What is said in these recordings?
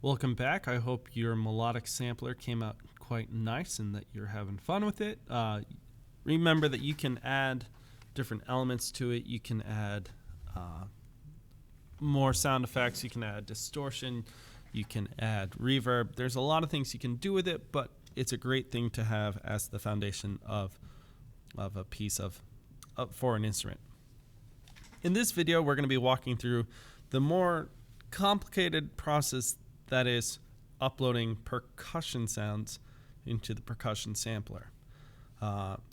Welcome back. I hope your melodic sampler came out quite nice and that you're having fun with it. Remember that you can add different elements to it. You can add more sound effects. You can add distortion. You can add reverb. There's a lot of things you can do with it, but it's a great thing to have as the foundation of a piece for an instrument. In this video, we're going to be walking through the more complicated process that is uploading percussion sounds into the Percussion Sampler.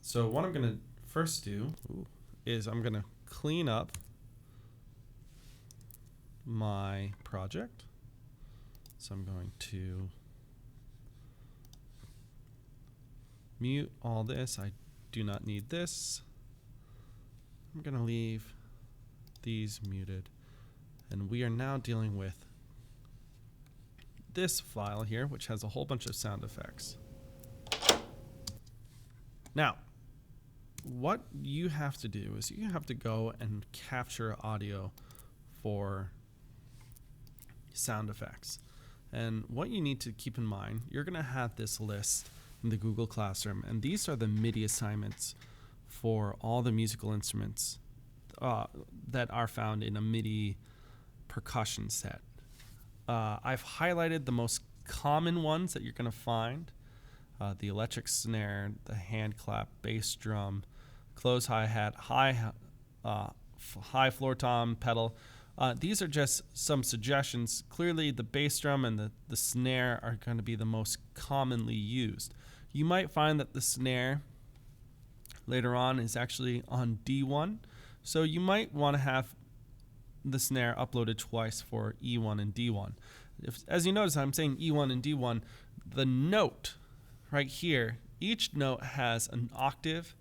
So what I'm going to first do is I'm going to clean up my project. So I'm going to mute all this. I do not need this. I'm going to leave these muted. And we are now dealing with this file here, which has a whole bunch of sound effects. Now, what you have to do is you have to go and capture audio for sound effects. And what you need to keep in mind, you're going to have this list in the Google Classroom, and these are the MIDI assignments for all the musical instruments that are found in a MIDI percussion set. I've highlighted the most common ones that you're going to find. The electric snare, the hand clap, bass drum, close hi-hat, high floor tom, pedal. These are just some suggestions. Clearly the bass drum and the snare are going to be the most commonly used. You might find that the snare later on is actually on D1, so you might want to have the snare uploaded twice for E1 and D1. As you notice, I'm saying E1 and D1. The note right here, each note has an octave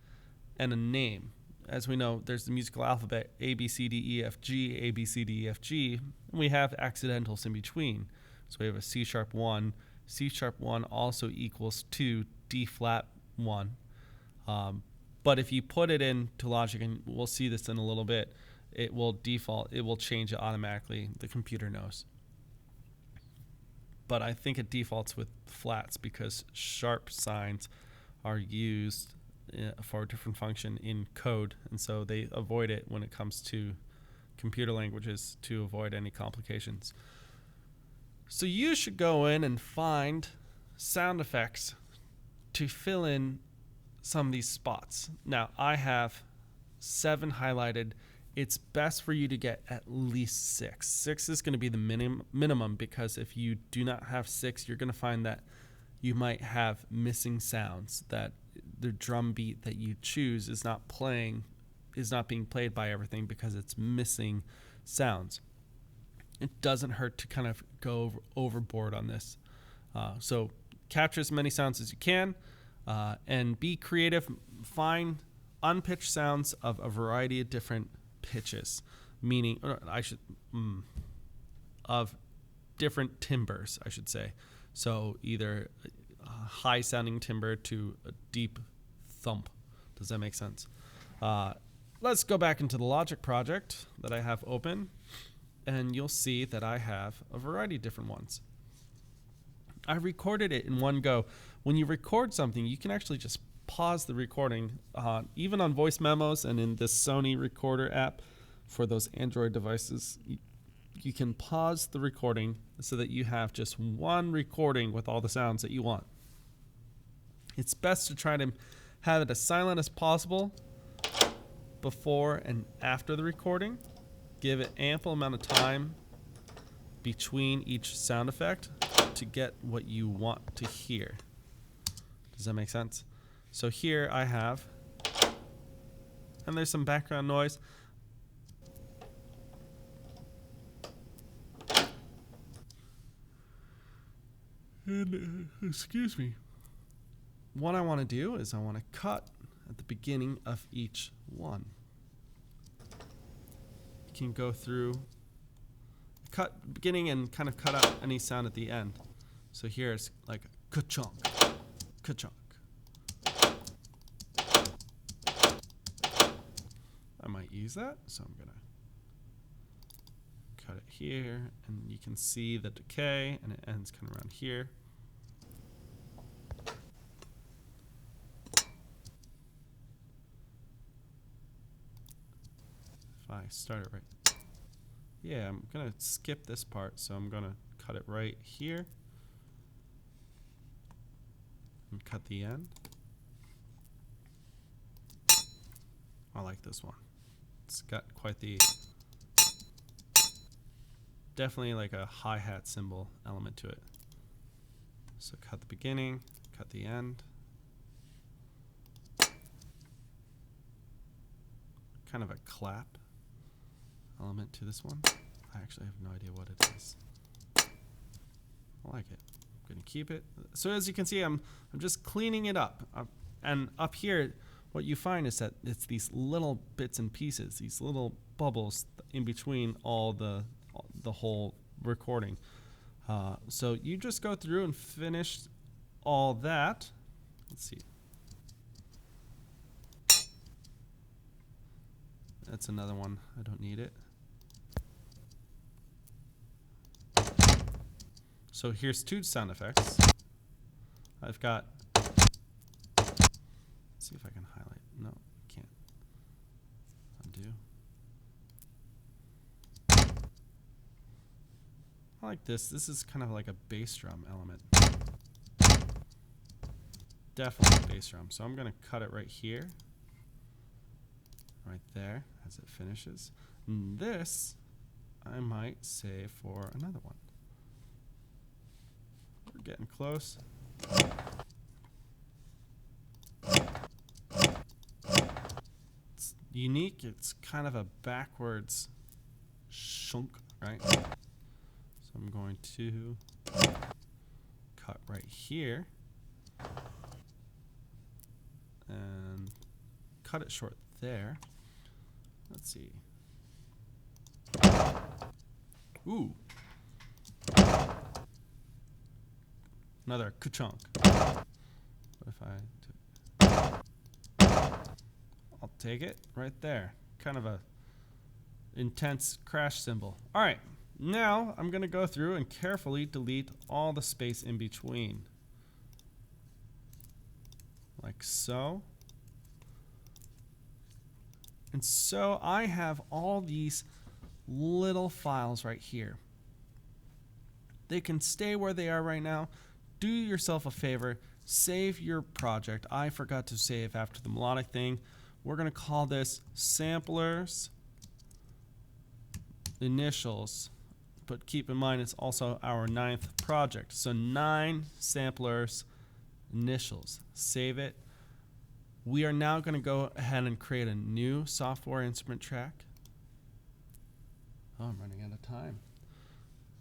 and a name. As we know, there's the musical alphabet A, B, C, D, E, F, G, A, B, C, D, E, F, G, and we have accidentals in between. So we have a C sharp 1. C sharp 1 also equals to D flat 1. But if you put it into Logic, and we'll see this in a little bit, it will change it automatically. The computer knows. But I think it defaults with flats because sharp signs are used for a different function in code, and so they avoid it when it comes to computer languages to avoid any complications. So you should go in and find sound effects to fill in some of these spots. Now, I have 7 highlighted. It's best for you to get at least 6. 6 is going to be the minimum because if you do not have 6, you're going to find that you might have missing sounds, that the drum beat that you choose is not being played by everything because it's missing sounds. It doesn't hurt to kind of go overboard on this. So capture as many sounds as you can and be creative. Find unpitched sounds of a variety of different pitches, meaning of different timbres, I should say. So either a high sounding timbre to a deep thump. Does that make sense? Let's go back into the Logic project that I have open, and you'll see that I have a variety of different ones. I recorded it in one go. When you record something, you can actually just pause the recording, even on voice memos and in this Sony recorder app for those Android devices. You can pause the recording so that you have just one recording with all the sounds that you want. It's best to try to have it as silent as possible before and after the recording. Give it ample amount of time between each sound effect to get what you want to hear. Does that make sense? So here I have, and there's some background noise. And, excuse me. What I want to do is I want to cut at the beginning of each one. You can go through, cut beginning and kind of cut out any sound at the end. So here it's like ka-chunk, ka-chunk. I might use that, so I'm gonna cut it here, and you can see the decay, and it ends kind of around here. If I start it right, yeah, I'm gonna skip this part, so I'm gonna cut it right here and cut the end. I like this one. It's got quite the, definitely like a hi-hat cymbal element to it. So cut the beginning, cut the end. Kind of a clap element to this one. I actually have no idea what it is. I like it. I'm gonna keep it. So as you can see, I'm just cleaning it up. And up here, what you find is that it's these little bits and pieces, these little bubbles in between all the whole recording. So you just go through and finish all that. Let's see. That's another one. I don't need it. So here's two sound effects. I've got, let's see if I can highlight. No, I can't. Undo. I like this. This is kind of like a bass drum element. Definitely bass drum. So I'm going to cut it right here. Right there as it finishes. And this I might save for another one. We're getting close. It's unique. It's kind of a backwards shunk, right? So I'm going to cut right here and cut it short there. Let's see. Ooh. Another ka-chunk. What if I'll take it right there. Kind of a intense crash cymbal. All right. Now I'm going to go through and carefully delete all the space in between. Like so. And so I have all these little files right here. They can stay where they are right now. Do yourself a favor, save your project. I forgot to save after the melodic thing. We're going to call this samplers initials, but keep in mind it's also our 9th project. So 9 samplers initials. Save it. We are now going to go ahead and create a new software instrument track. Oh, I'm running out of time.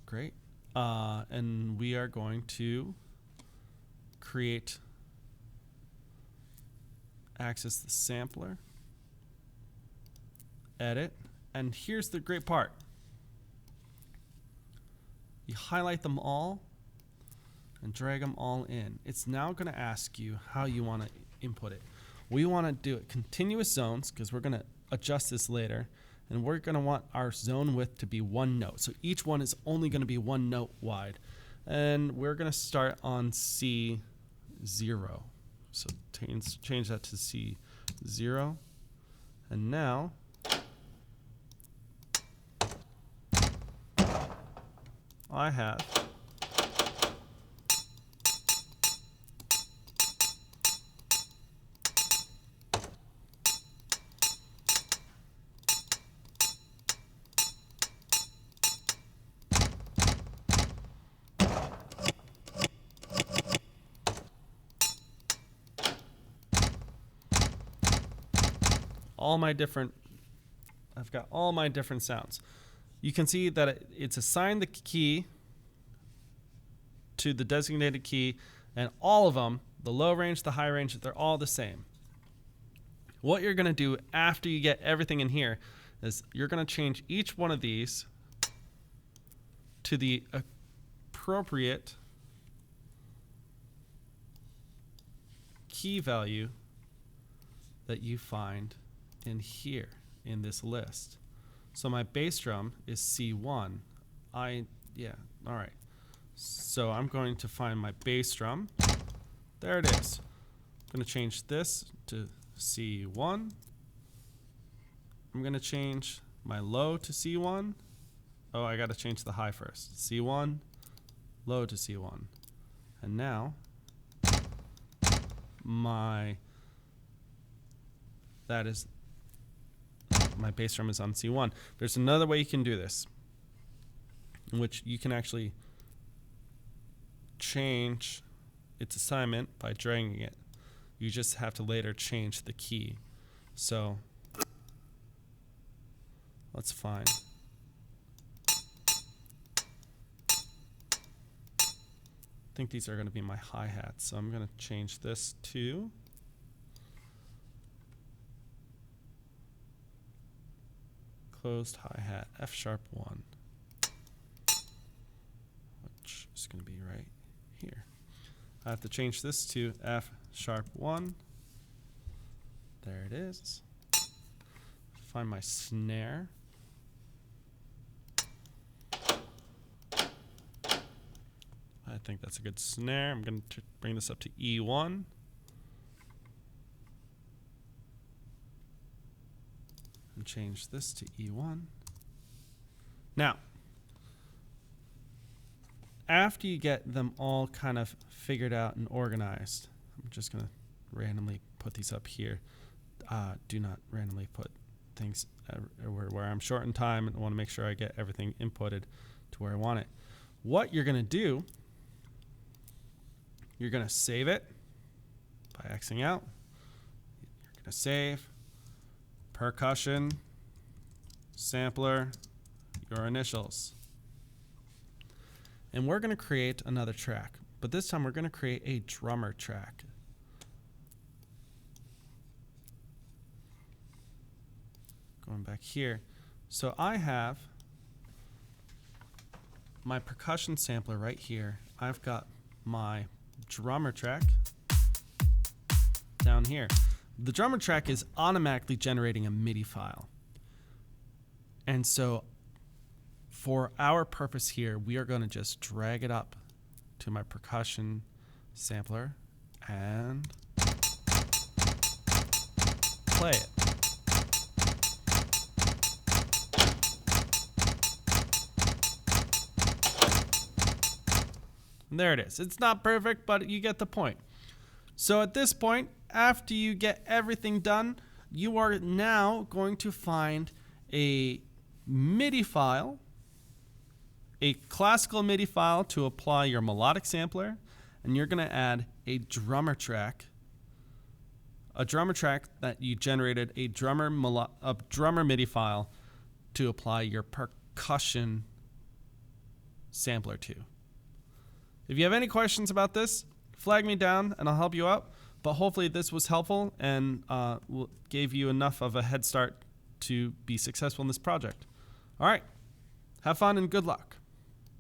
Great. And we are going to access the sampler, edit, and here's the great part. You highlight them all and drag them all in. It's now going to ask you how you want to input it. We want to do it continuous zones because we're going to adjust this later, and we're going to want our zone width to be 1 note. So each one is only going to be 1 note wide. And we're going to start on C0. So change that to C0. And now I have I've got all my different sounds. You can see that it's assigned the key to the designated key, and all of them, the low range, the high range, they're all the same. What you're going to do after you get everything in here is you're going to change each one of these to the appropriate key value that you find in here in this list. So my bass drum is C1. Yeah, all right. So I'm going to find my bass drum. There it is. I'm going to change this to C1. I'm going to change my low to C1. Oh, I got to change the high first. C1, low to C1. And now my bass drum is on C1. There's another way you can do this, in which you can actually change its assignment by dragging it. You just have to later change the key. So let's find. I think these are going to be my hi-hats. So I'm going to change this to closed hi-hat F#1, which is going to be right here. I have to change this to F#1. There it is. Find my snare. I think that's a good snare. I'm going to bring this up to E1. And change this to E1. Now, after you get them all kind of figured out and organized, I'm just going to randomly put these up here. Do not randomly put things where I'm short in time and want to make sure I get everything inputted to where I want it. What you're going to do, you're going to save it by Xing out. You're going to save Percussion Sampler, your initials. And we're going to create another track, but this time we're going to create a drummer track. Going back here. So I have my percussion sampler right here. I've got my drummer track down here. The drummer track is automatically generating a MIDI file. And so for our purpose here, we are going to just drag it up to my percussion sampler and play it. And there it is. It's not perfect, but you get the point. So at this point, after you get everything done, you are now going to find a MIDI file, a classical MIDI file to apply your melodic sampler, and you're going to add a drummer track that you generated a drummer MIDI file to apply your percussion sampler to. If you have any questions about this, flag me down and I'll help you out. But hopefully this was helpful and gave you enough of a head start to be successful in this project. All right, have fun and good luck.